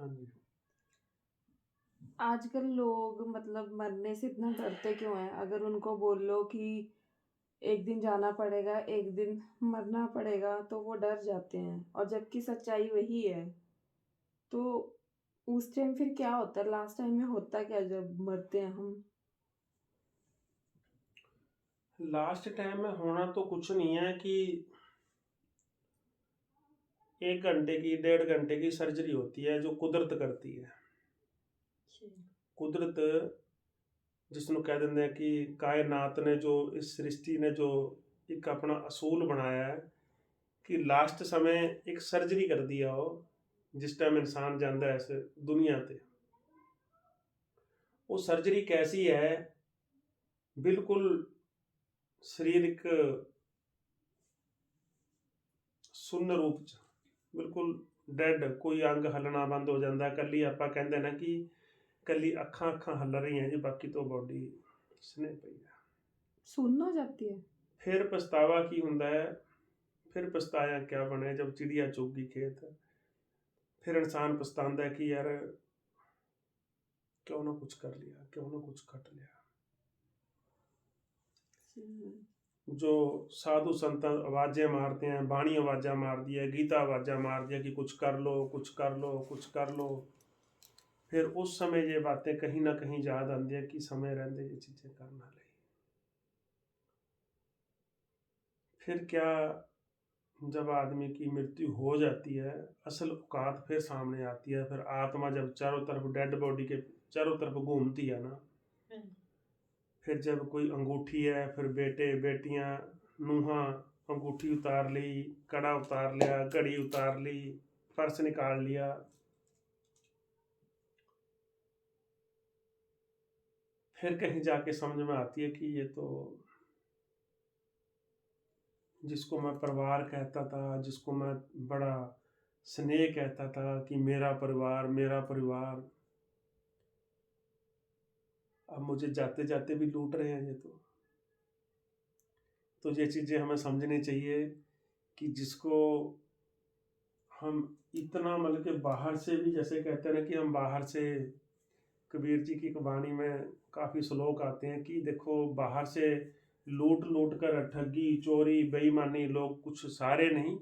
हाँ जी। आजकल लोग मतलब मरने से इतना डरते क्यों हैं? अगर उनको बोलो कि एक दिन जाना पड़ेगा, एक दिन मरना पड़ेगा, तो वो डर जाते हैं और जबकि सच्चाई वही है। तो उस टाइम फिर क्या होता है? लास्ट टाइम में होता क्या है जब मरते हैं हम? लास्ट टाइम में होना तो कुछ नहीं है कि 1 घंटे की 1.5 घंटे की सर्जरी होती है जो कुदरत करती है। जी। कुदरत जिसਨੂੰ कह ਦਿੰਦੇ हैं कि कायनात ने जो इस सृष्टि ने जो एक अपना असूल बनाया है कि लास्ट समय एक सर्जरी कर दिया हो जिस टाइम इंसान ਜਾਂਦਾ है इस दुनिया ते। वो सर्जरी कैसी है? बिल्कुल शरीर एक सुन्न रूप ਚ ਬਿਲਕੁਲ ਡੈਡ, ਕੋਈ ਅੰਗ ਹੱਲਣਾ ਬੰਦ ਹੋ ਜਾਂਦਾ, ਕੱਲੀ ਆਪਾਂ ਕਹਿੰਦੇ ਨਾ ਕਿ ਕੱਲੀ ਅੱਖਾਂ ਅੱਖਾਂ ਹੱਲ ਰਹੀਆਂ ਜੀ, ਬਾਕੀ ਤੋਂ ਬੋਡੀ ਸਨੇ ਪਈ ਹੈ। सुन्न हो जाती है? ਫਿਰ ਪਛਤਾਵਾ ਕੀ ਹੁੰਦਾ ਹੈ? ਫਿਰ ਪਛਤਾਇਆ ਕਿਆ ਬਣੇ जब चिड़िया चुग गई खेत। फिर इंसान पछताता है कि यार क्यों ना कुछ कर लिया, क्यों ना कुछ खट लिया। हुँ। जो साधु संत आवाजें मारते हैं, बाणी आवाजा मार दिया, गीता आवाजा मार दिया कि कुछ कर लो, कुछ कर लो, कुछ कर लो। फिर उस समय ये बातें कहीं ना कहीं याद आती है कि समय रहते ये चीजें करना लगी। फिर क्या, जब आदमी की मृत्यु हो जाती है असल औकात फिर सामने आती है। फिर आत्मा जब चारों तरफ डेड बॉडी के चारों तरफ घूमती है ना, फिर जब कोई अंगूठी है, फिर बेटे बेटियां नूहा अंगूठी उतार ली, कड़ा उतार लिया, घड़ी उतार ली, पर्स निकाल लिया, फिर कहीं जाके समझ में आती है कि ये तो जिसको मैं परिवार कहता था, जिसको मैं बड़ा स्नेह कहता था कि मेरा परिवार मेरा परिवार, अब मुझे जाते जाते भी लूट रहे हैं ये तो ये चीज़ें हमें समझनी चाहिए कि जिसको हम इतना मतलब कि बाहर से भी, जैसे कहते हैं ना कि हम बाहर से, कबीर जी की वाणी में काफ़ी श्लोक आते हैं कि देखो बाहर से लूट लूट कर ठगी चोरी बेईमानी लोग कुछ सारे नहीं,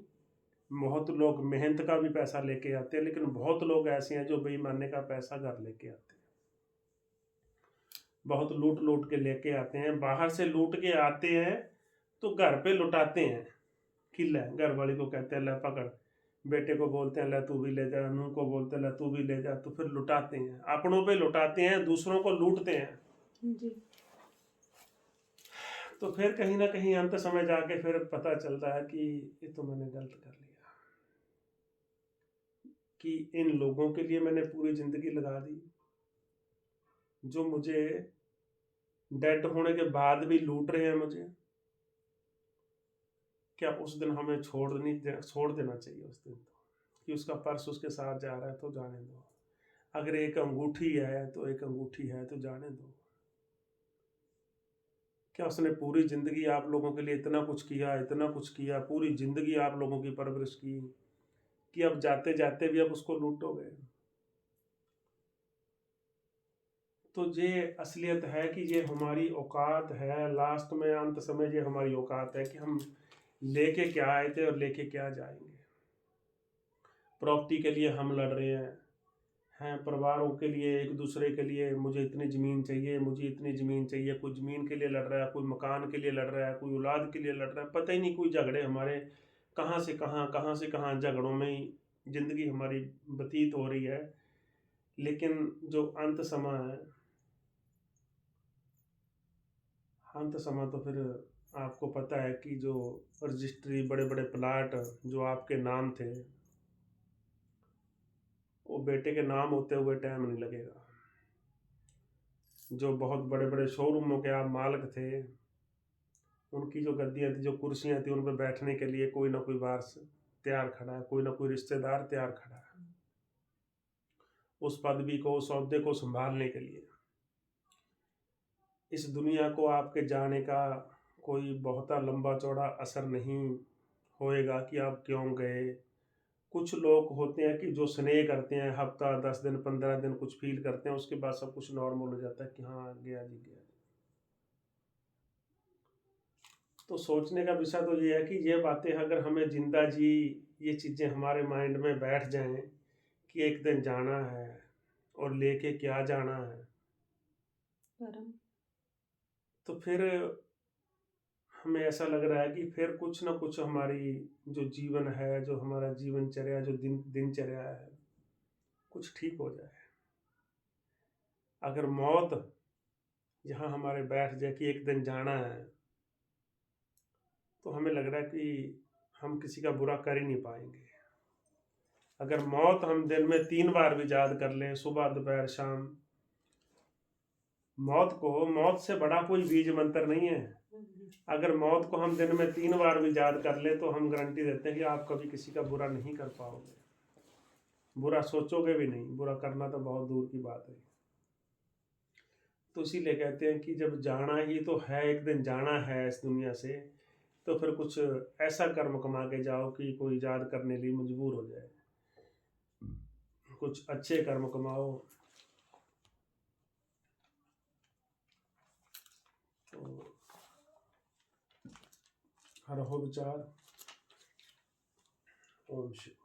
बहुत लोग मेहनत का भी पैसा लेके आते हैं, लेकिन बहुत लोग ऐसे हैं जो बेईमानी का पैसा घर लेके आते हैं। बहुत लूट लूट के लेके आते हैं, बाहर से लूट के आते हैं तो घर पे लुटाते हैं। किला घर वाली को कहते हैं ले पकड़, बेटे को बोलते हैं ले तू भी ले जा, नूह को बोलते हैं ले तू भी ले जा, तो फिर लुटाते हैं, अपनों पे लुटाते हैं, दूसरों को लूटते हैं। जी। तो फिर कहीं ना कहीं अंत समय जाके फिर पता चलता है कि ये तो मैंने गलत कर लिया, कि इन लोगों के लिए मैंने पूरी जिंदगी लगा दी जो मुझे डेड होने के बाद भी लूट रहे हैं मुझे। क्या उस दिन हमें छोड़ देना चाहिए उस दिन, तो कि उसका पर्स उसके साथ जा रहा है तो जाने दो, अगर एक अंगूठी है तो एक अंगूठी है तो जाने दो। क्या उसने पूरी जिंदगी आप लोगों के लिए इतना कुछ किया, इतना कुछ किया, पूरी जिंदगी आप लोगों की परवरिश की, कि अब जाते जाते भी अब उसको लूटोगे? तो ये असलियत है कि ये हमारी औकात है, लास्ट में अंत समय ये हमारी औकात है कि हम लेके क्या आए थे और लेके क्या जाएंगे। प्रॉपर्टी के लिए हम लड़ रहे हैं परिवारों के लिए, एक दूसरे के लिए, मुझे इतनी ज़मीन चाहिए, मुझे इतनी ज़मीन चाहिए, कोई ज़मीन के लिए लड़ रहा है, कोई मकान के लिए लड़ रहा है, कोई औलाद के लिए लड़ रहा है, पता ही नहीं, कोई झगड़े हमारे कहाँ से कहाँ झगड़ों में ही ज़िंदगी हमारी व्यतीत हो रही है। लेकिन जो अंत समय है, अंत समय तो फिर आपको पता है कि जो रजिस्ट्री बड़े बड़े प्लाट जो आपके नाम थे वो बेटे के नाम होते हुए टाइम नहीं लगेगा। जो बहुत बड़े बड़े शोरूमों के आप मालिक थे, उनकी जो गद्दियाँ थी, जो कुर्सियाँ थी, उन पर बैठने के लिए कोई ना कोई वारस तैयार खड़ा है, कोई ना कोई रिश्तेदार तैयार खड़ा है उस पदवी को, उस ओहदे को संभालने के लिए। इस दुनिया को आपके जाने का कोई बहुत लंबा चौड़ा असर नहीं होएगा कि आप क्यों गए, कुछ लोग होते हैं कि जो स्नेह करते हैं, हफ्ता 10 दिन 15 दिन कुछ फील करते हैं, उसके बाद सब कुछ नॉर्मल हो जाता है कि हाँ गया जी गया। तो सोचने का विषय तो ये है कि ये बातें अगर हमें जिंदा जी, ये चीज़ें हमारे माइंड में बैठ जाएं कि एक दिन जाना है और लेके क्या जाना है, परम। तो फिर हमें ऐसा लग रहा है कि फिर कुछ ना कुछ हमारी जो जीवन है, जो हमारा जीवनचर्या, जो दिनचर्या है, कुछ ठीक हो जाए। अगर मौत यहाँ हमारे बैठ जाए कि एक दिन जाना है, तो हमें लग रहा है कि हम किसी का बुरा कर ही नहीं पाएंगे। अगर मौत हम दिन में 3 बार भी याद कर लें, सुबह दोपहर शाम, मौत से बड़ा कोई बीज मंत्र नहीं है। अगर मौत को हम दिन में 3 बार भी याद कर ले, तो हम गारंटी देते हैं कि आप कभी किसी का बुरा नहीं कर पाओगे, बुरा सोचोगे भी नहीं, बुरा करना तो बहुत दूर की बात है। तो इसीलिए कहते हैं कि जब जाना ही तो है, एक दिन जाना है इस दुनिया से, तो फिर कुछ ऐसा कर्म कमा के जाओ कि कोई याद करने लिए मजबूर हो जाए। कुछ अच्छे कर्म कमाओ। तो हर हो विचार। ओम शिव।